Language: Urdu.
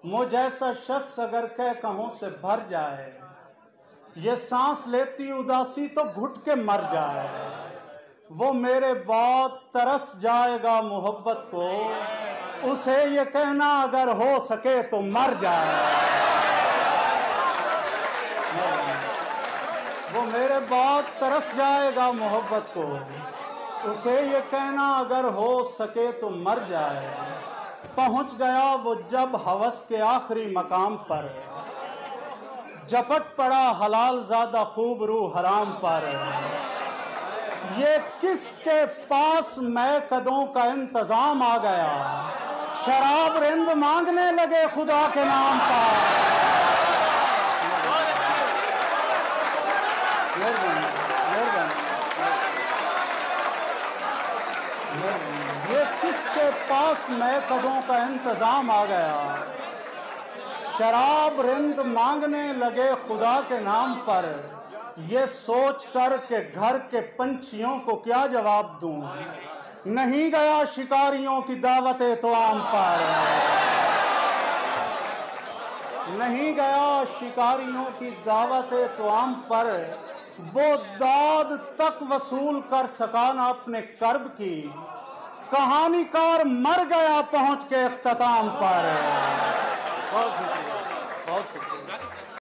مجھ جیسا شخص اگر کہوں سے بھر جائے، یہ سانس لیتی اداسی تو گھٹ کے مر جائے، وہ میرے بعد ترس جائے گا محبت کو، اسے یہ کہنا اگر ہو سکے تو مر جائے۔ وہ میرے بعد ترس جائے گا محبت کو، اسے یہ کہنا اگر ہو سکے تو مر جائے۔ پہنچ گیا وہ جب ہوس کے آخری مقام پر، جپٹ پڑا حلال زادہ خوب روح حرام پر، یہ کس کے پاس میں قدوں کا انتظام آ گیا، شراب رند مانگنے لگے خدا کے نام پر۔ یہ کس کے پاس میں قدوں کا انتظام آ گیا، شراب رند مانگنے لگے خدا کے نام پر، یہ سوچ کر کہ گھر کے پنچھیوں کو کیا جواب دوں، نہیں گیا شکاریوں کی دعوت توام پر، نہیں گیا شکاریوں کی دعوت توام پر، وہ داد تک وصول کر سکا نہ اپنے کرب کی، کہانی کار مر گیا پہنچ کے اختتام پر۔ بہت شکریہ، بہت شکریہ۔